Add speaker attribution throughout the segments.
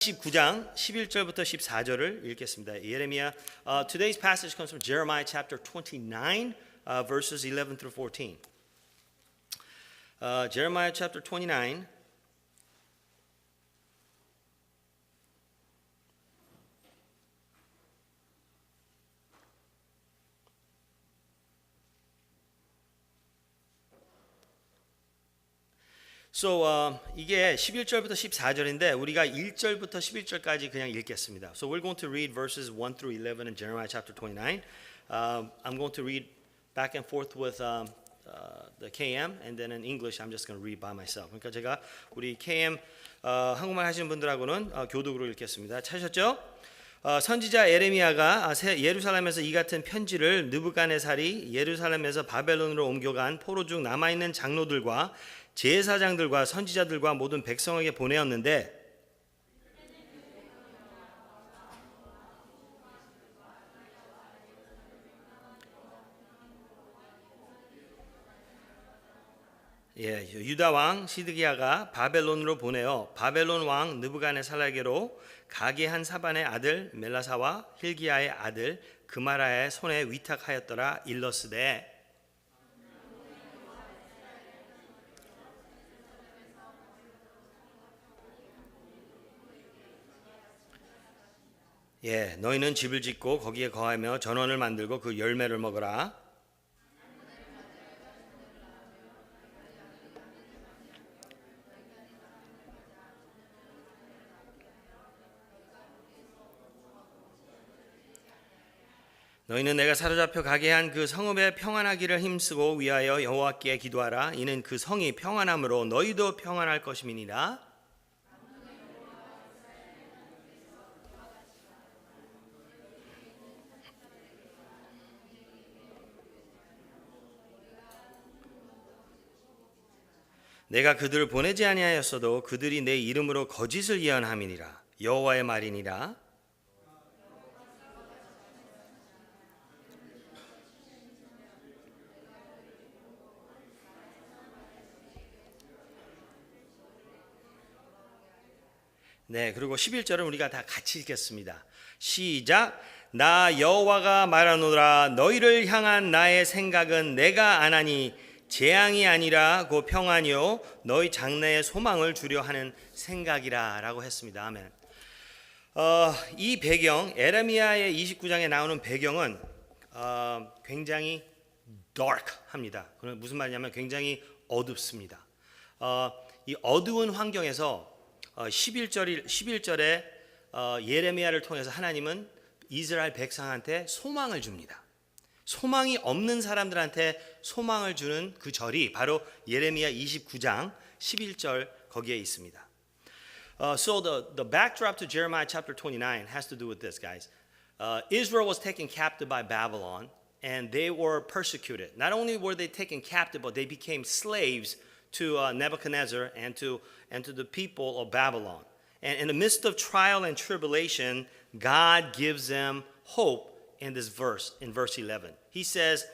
Speaker 1: 19장 11절부터 14절을 읽겠습니다. 예레미야. Today's passage comes from Jeremiah chapter 29, verses 11 through 14. Jeremiah chapter 29. So 이게 11절부터 14절인데 우리가 1절부터 11절까지 그냥 읽겠습니다. So we're going to read verses 1 through 11 in Jeremiah chapter 29. I'm going to read back and forth with the KM and then in English I'm just going to read by myself. 그러니까 제가 우리 KM 한국말 하시는 분들하고는 교독으로 읽겠습니다. 찾으셨죠? 선지자 에레미야가 예루살렘에서 이 같은 편지를 느부갓네살이 예루살렘에서 바벨론으로 옮겨간 포로 중 남아있는 장로들과 제사장들과 선지자들과 모든 백성에게 보내었는데 유다 왕 시드기야가 바벨론으로 보내어 바벨론 왕 느부갓네살에게로 가게 한 사반의 아들 멜라사와 힐기야의 아들 그마라의 손에 위탁하였더라. 일러스되 너희는 집을 짓고 거기에 거하며 전원을 만들고 그 열매를 먹어라. 너희는 내가 사로잡혀 가게 한 그 성읍에 평안하기를 힘쓰고 위하여 여호와께 기도하라. 이는 그 성이 평안함으로 너희도 평안할 것임이니라. 내가 그들을 보내지 아니하였어도 그들이 내 이름으로 거짓을 예언함이니라. 여호와의 말이니라. 그리고 11절은 우리가 다 같이 읽겠습니다. 시작. 나 여호와가 말하노라. 너희를 향한 나의 생각은 내가 안하니 재앙이 아니라 곧 평안이요 너희 장래의 소망을 주려 하는 생각이라 라고 했습니다. 아멘. 이 배경 에레미야의 29장에 나오는 배경은 굉장히 dark합니다. 그럼 무슨 말이냐면 굉장히 어둡습니다. 이 어두운 환경에서 11절에 예레미야를 통해서 하나님은 이스라엘 백성한테 소망을 줍니다. 소망이 없는 사람들한테 소망을 주는 그 절이 바로 예레미야 29장 11절 거기에 있습니다. So the backdrop to Jeremiah chapter 29 has to do with this, guys. Israel was taken captive by Babylon and they were persecuted. Not only were they taken captive, but they became slaves to Nebuchadnezzar and to the people of Babylon. And in the midst of trial and tribulation, God gives them hope. In this verse, in verse 11, he says,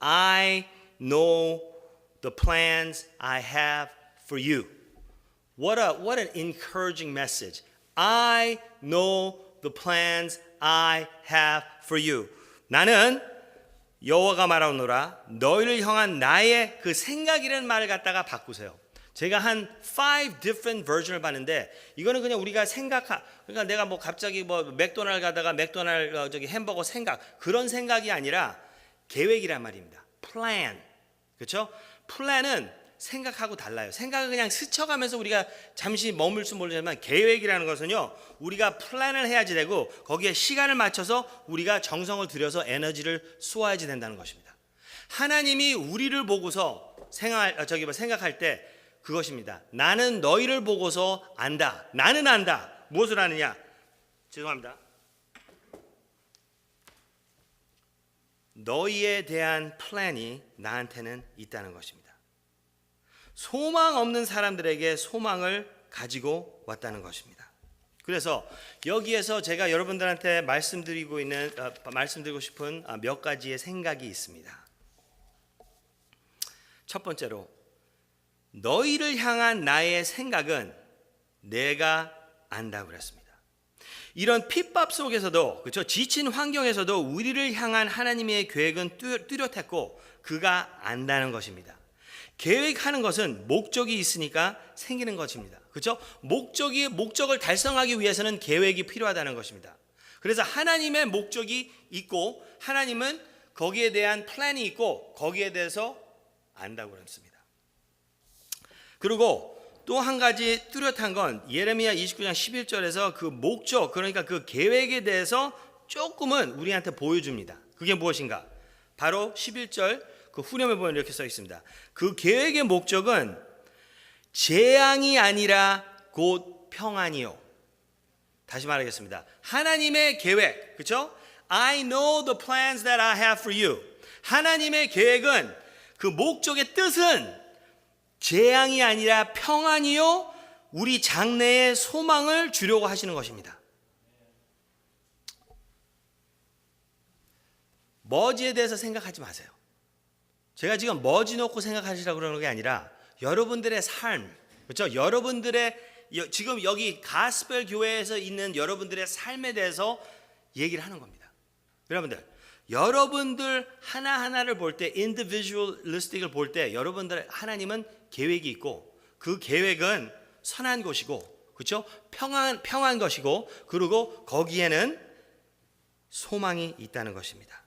Speaker 1: I know the plans I have for you. What an encouraging message. I know the plans I have for you. 나는 여호와가 말하노라. 너희를 향한 나의 그 생각이라는 말을 갖다가 바꾸세요. 제가 한 5 different version을 봤는데 이거는 그냥 우리가 그러니까 내가 뭐 갑자기 뭐 맥도날드 가다가 맥도날드 햄버거 생각 그런 생각이 아니라 계획이란 말입니다. plan. 그렇죠? plan은 생각하고 달라요. 생각을 그냥 스쳐가면서 우리가 잠시 머물지 모르지만 계획이라는 것은요. 우리가 플랜을 해야지 되고 거기에 시간을 맞춰서 우리가 정성을 들여서 에너지를 쏘아야지 된다는 것입니다. 하나님이 우리를 보고서 생각할 때 그것입니다. 나는 너희를 보고서 안다. 나는 안다. 무엇을 아느냐? 죄송합니다. 너희에 대한 플랜이 나한테는 있다는 것입니다. 소망 없는 사람들에게 소망을 가지고 왔다는 것입니다. 그래서 여기에서 제가 여러분들한테 말씀드리고 싶은 몇 가지의 생각이 있습니다. 첫 번째로 너희를 향한 나의 생각은 내가 안다고 그랬습니다. 이런 핍박 속에서도, 그렇죠? 지친 환경에서도 우리를 향한 하나님의 계획은 뚜렷했고 그가 안다는 것입니다. 계획하는 것은 목적이 있으니까 생기는 것입니다. 그렇죠? 목적을 달성하기 위해서는 계획이 필요하다는 것입니다. 그래서 하나님의 목적이 있고 하나님은 거기에 대한 플랜이 있고 거기에 대해서 안다고 그랬습니다. 그리고 또 한 가지 뚜렷한 건 예레미야 29장 11절에서 그 목적, 그러니까 그 계획에 대해서 조금은 우리한테 보여줍니다. 그게 무엇인가? 바로 11절 그 후렴에 보면 이렇게 써 있습니다. 그 계획의 목적은 재앙이 아니라 곧 평안이요. 다시 말하겠습니다. 하나님의 계획, 그렇죠? I know the plans that I have for you. 하나님의 계획은 그 목적의 뜻은 재앙이 아니라 평안이요, 우리 장래에 소망을 주려고 하시는 것입니다. 머지에 대해서 생각하지 마세요. 제가 지금 머지 놓고 생각하시라고 그러는 게 아니라 여러분들의 삶, 그렇죠? 여러분들의 지금 여기 가스펠 교회에서 있는 여러분들의 삶에 대해서 얘기를 하는 겁니다. 여러분들 하나하나를 볼 때, individualistic을 볼 때 여러분들 하나님은 계획이 있고 그 계획은 선한 것이고, 그렇죠? 평안 것이고, 그리고 거기에는 소망이 있다는 것입니다.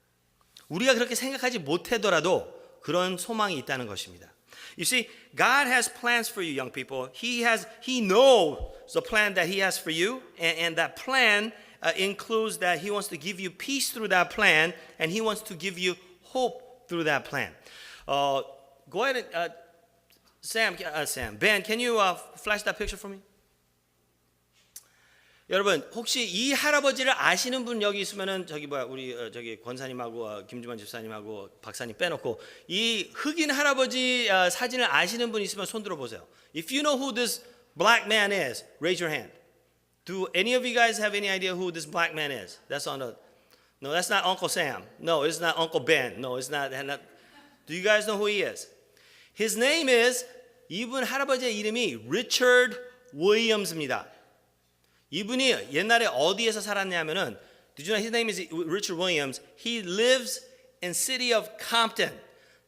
Speaker 1: 우리가 그렇게 생각하지 못하더라도 그런 소망이 있다는 것입니다. You see, God has plans for you, young people. He knows the plan that He has for you, and that plan includes that He wants to give you peace through that plan, and He wants to give you hope through that plan. Go ahead, Ben, can you flash that picture for me? 여러분, 혹시 이 할아버지를 아시는 분 여기 있으면은 우리 저기 권사님하고 김주만 집사님하고 박사님 빼놓고 이 흑인 할아버지 사진을 아시는 분 있으면 손 들어 보세요. If you know who this black man is, raise your hand. Do any of you guys have any idea who this black man is? No, that's not Uncle Sam. No, it's not Uncle Ben. No, it's not. Do you guys know who he is? His name is, 이분 할아버지의 이름이 Richard Williams입니다. 이분이 옛날에 어디에서 살았냐면은, did you know his name is Richard Williams? He lives in city of Compton.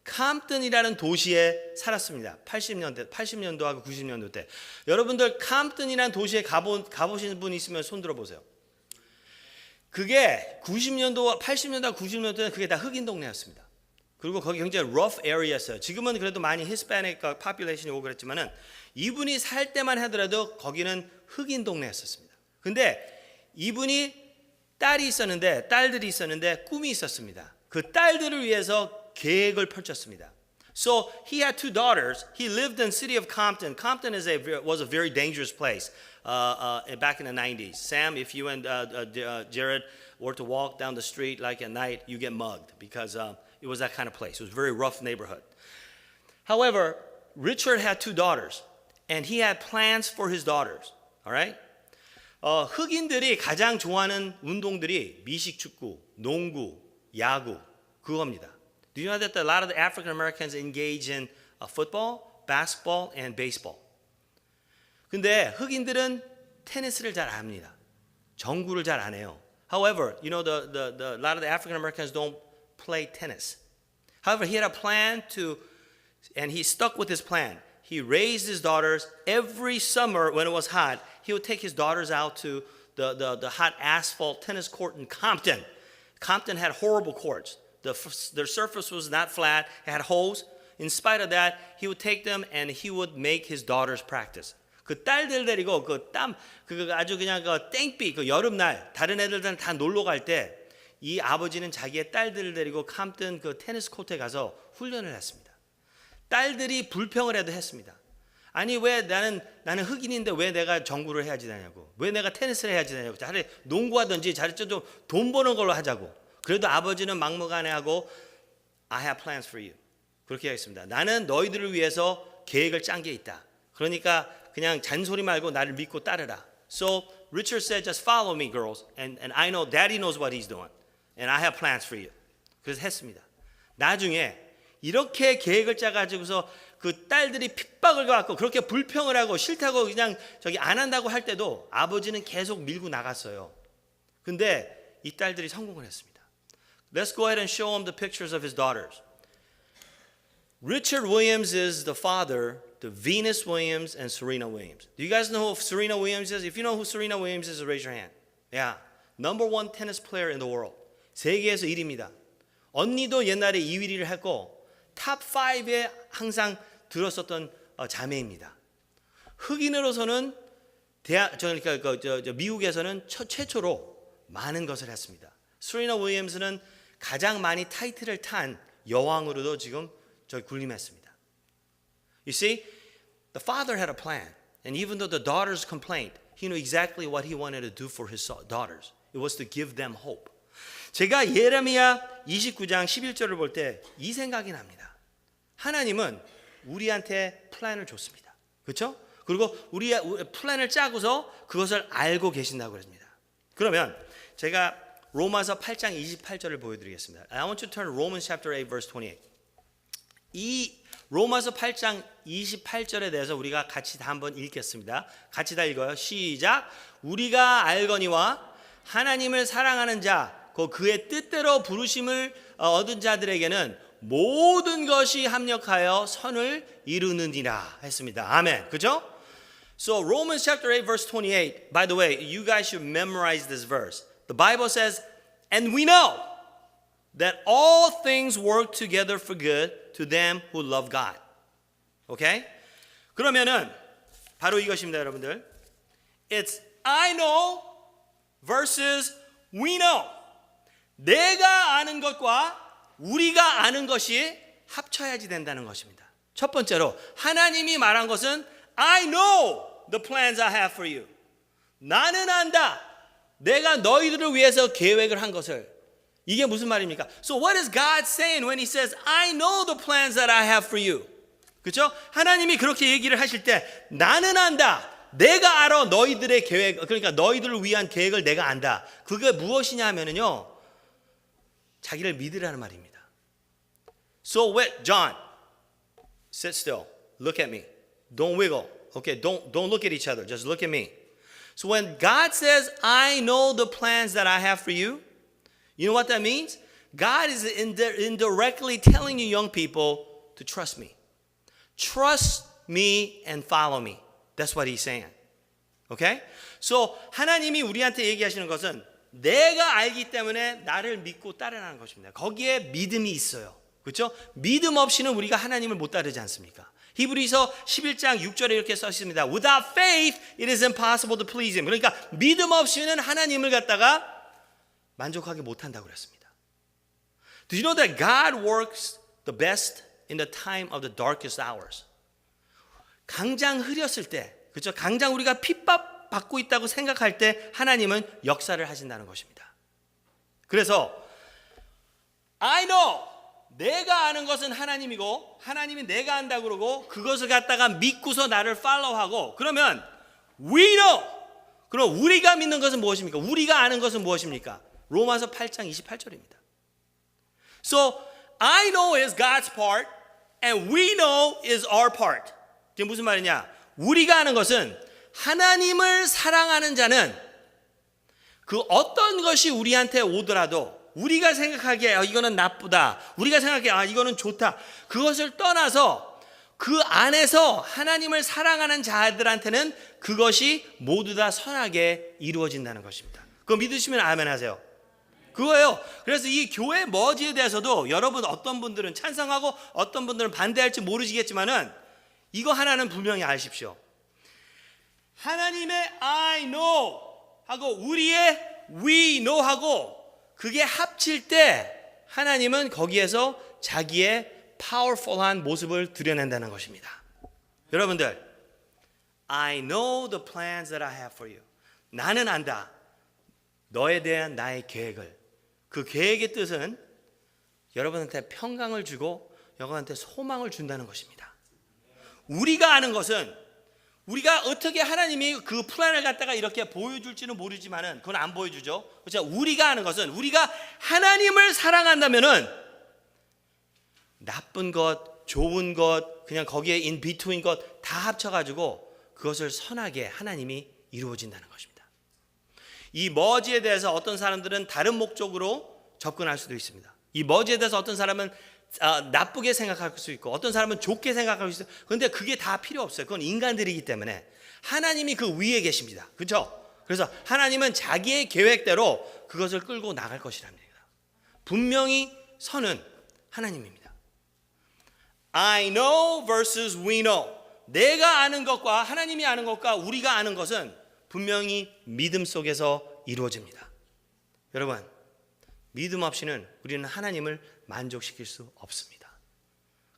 Speaker 1: 캄튼이라는 도시에 살았습니다. 80년도하고 90년도 때. 여러분들 캄튼이라는 도시에 가보신 분 있으면 손 들어보세요. 그게 80년도와 90년도 때는 그게 다 흑인 동네였습니다. 그리고 거기 굉장히 rough area였어요. 지금은 그래도 많이 히스패닉 population이 오고 그랬지만은 이분이 살 때만 하더라도 거기는 흑인 동네였었습니다. 근데 이분이 딸들이 있었는데 꿈이 있었습니다. 그 딸들을 위해서 계획을 펼쳤습니다. So he had two daughters. He lived in the city of Compton. Compton was a very dangerous place back in the 90s. Sam, if you and Jared were to walk down the street like at night, you get mugged because it was that kind of place. It was a very rough neighborhood. However, Richard had two daughters, and he had plans for his daughters. All right? 흑인들이 가장 좋아하는 운동들이 미식축구, 농구, 야구 그겁니다. Do you know that a lot of the African Americans engage in football, basketball, and baseball? 근데 흑인들은 테니스를 잘 안 합니다. 정구를 잘 안 해요. However, you know a lot of the African Americans don't play tennis. However, he had a plan and he stuck with his plan. He raised his daughters every summer when it was hot. He would take his daughters out to the hot asphalt tennis court in Compton. Compton had horrible courts. Their surface was not flat. It had holes. In spite of that, he would take them and he would make his daughters practice. 그 딸들 데리고 아주 그냥 땡비 여름날 다른 애들은 다 놀러 갈 때 이 아버지는 자기의 딸들을 데리고 캄튼 그 테니스 코트에 가서 훈련을 했습니다. 딸들이 불평을 해도 했습니다. 아니 왜 나는 흑인인데 왜 내가 정구를 해야지 되냐고, 왜 내가 테니스를 해야지 되냐고, 차라리 농구하든지 차라리 좀 돈 버는 걸로 하자고. 그래도 아버지는 막무가내하고 I have plans for you. 그렇게 하겠습니다. 나는 너희들을 위해서 계획을 짠 게 있다. 그러니까 그냥 잔소리 말고 나를 믿고 따르라. So Richard said, just follow me, girls, and I know Daddy knows what he's doing, and I have plans for you. 그래서 했습니다. 나중에 이렇게 계획을 짜가지고서 그 딸들이 핍박을 받고 그렇게 불평을 하고 싫다고 그냥 안 한다고 할 때도 아버지는 계속 밀고 나갔어요. 근데 이 딸들이 성공을 했습니다. Let's go ahead and show him the pictures of his daughters. Richard Williams is the father to Venus Williams and Serena Williams. Do you guys know who Serena Williams is? If you know who Serena Williams is, raise your hand. Yeah, number one tennis player in the world. 세계에서 1위입니다. 언니도 옛날에 2위를 했고 탑 5에 항상 들었었던 자매입니다. 흑인으로서는 미국에서는 최초로 많은 것을 했습니다. 스리나 윌리엄스는 가장 많이 타이틀을 탄 여왕으로도 지금 군림했습니다. You see, the father had a plan, and even though the daughters complained, he knew exactly what he wanted to do for his daughters. It was to give them hope. 제가 예레미야 29장 11절을 볼 때 이 생각이 납니다. 하나님은 우리한테 플랜을 줬습니다. 그렇죠? 그리고 우리 플랜을 짜고서 그것을 알고 계신다고 그랬습니다. 그러면 제가 로마서 8장 28절을 보여드리겠습니다. I want you to turn to Romans chapter 8 verse 28. 이 로마서 8장 28절에 대해서 우리가 같이 다 한번 읽겠습니다. 같이 다 읽어요. 시작. 우리가 알거니와 하나님을 사랑하는 자, 그의 뜻대로 부르심을 얻은 자들에게는 모든 것이 합력하여 선을 이루느니라 했습니다. 아멘. 그죠? So Romans chapter 8 verse 28. By the way, you guys should memorize this verse. The Bible says, and we know that all things work together for good to them who love God. Okay? 그러면은 바로 이것입니다, 여러분들. It's I know versus we know. 내가 아는 것과 우리가 아는 것이 합쳐야지 된다는 것입니다. 첫 번째로 하나님이 말한 것은 I know the plans I have for you. 나는 안다. 내가 너희들을 위해서 계획을 한 것을. 이게 무슨 말입니까? So what is God saying when he says I know the plans that I have for you? 그렇죠? 하나님이 그렇게 얘기를 하실 때 나는 안다. 내가 알아 너희들의 계획. 그러니까 너희들을 위한 계획을 내가 안다. 그게 무엇이냐 하면은요. 자기를 믿으라는 말입니다. So wait, John, sit still. Look at me. Don't wiggle. Okay, don't look at each other. Just look at me. So when God says, I know the plans that I have for you, you know what that means? God is indirectly telling you young people to trust me. Trust me and follow me. That's what he's saying. Okay? So 하나님이 우리한테 얘기하시는 것은 내가 알기 때문에 나를 믿고 따르라는 것입니다. 거기에 믿음이 있어요. 그렇죠? 믿음 없이는 우리가 하나님을 못 따르지 않습니까? 히브리서 11장 6절에 이렇게 써 있습니다. Without faith, it is impossible to please him. 그러니까 믿음 없이는 하나님을 갖다가 만족하게 못한다고 그랬습니다. Do you know that God works the best in the time of the darkest hours? 강장 흐렸을 때, 그렇죠? 강장 우리가 핍박 받고 있다고 생각할 때 하나님은 역사를 하신다는 것입니다. 그래서 I know 내가 아는 것은 하나님이고 하나님이 내가 안다고 그러고 그것을 갖다가 믿고서 나를 follow하고 그러면 we know 그럼 우리가 믿는 것은 무엇입니까? 우리가 아는 것은 무엇입니까? 로마서 8장 28절입니다. So I know is God's part and we know is our part. 이게 무슨 말이냐? 우리가 아는 것은 하나님을 사랑하는 자는 그 어떤 것이 우리한테 오더라도 우리가 생각하기에 이거는 나쁘다. 우리가 생각하기에 이거는 좋다. 그것을 떠나서 그 안에서 하나님을 사랑하는 자들한테는 그것이 모두 다 선하게 이루어진다는 것입니다. 그거 믿으시면 아멘 하세요. 그거예요. 그래서 이 교회 머지에 대해서도 여러분 어떤 분들은 찬성하고 어떤 분들은 반대할지 모르시겠지만은 이거 하나는 분명히 아십시오. 하나님의 I know 하고 우리의 we know 하고 그게 합칠 때 하나님은 거기에서 자기의 powerful한 모습을 드러낸다는 것입니다. 여러분들 I know the plans that I have for you. 나는 안다. 너에 대한 나의 계획을. 그 계획의 뜻은 여러분한테 평강을 주고 여러분한테 소망을 준다는 것입니다. 우리가 아는 것은 우리가 어떻게 하나님이 그 플랜을 갖다가 이렇게 보여줄지는 모르지만은 그건 안 보여주죠. 그렇죠? 우리가 아는 것은 우리가 하나님을 사랑한다면은 나쁜 것, 좋은 것, 그냥 거기에 in between 것 다 합쳐가지고 그것을 선하게 하나님이 이루어진다는 것입니다. 이 머지에 대해서 어떤 사람들은 다른 목적으로 접근할 수도 있습니다. 이 머지에 대해서 어떤 사람은 나쁘게 생각할 수 있고 어떤 사람은 좋게 생각할 수 있어요. 그런데 그게 다 필요 없어요. 그건 인간들이기 때문에 하나님이 그 위에 계십니다. 그렇죠? 그래서 하나님은 자기의 계획대로 그것을 끌고 나갈 것이랍니다. 분명히 선은 하나님입니다. I know versus we know. 내가 아는 것과 하나님이 아는 것과 우리가 아는 것은 분명히 믿음 속에서 이루어집니다. 여러분, 믿음 없이는 우리는 하나님을 만족시킬 수 없습니다.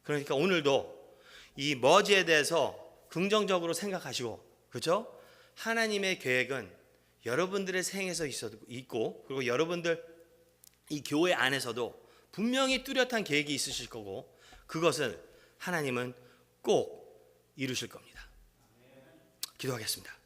Speaker 1: 그러니까 오늘도 이 머지에 대해서 긍정적으로 생각하시고, 그렇죠? 하나님의 계획은 여러분들의 생에서 있고, 그리고 여러분들 이 교회 안에서도 분명히 뚜렷한 계획이 있으실 거고, 그것을 하나님은 꼭 이루실 겁니다. 기도하겠습니다.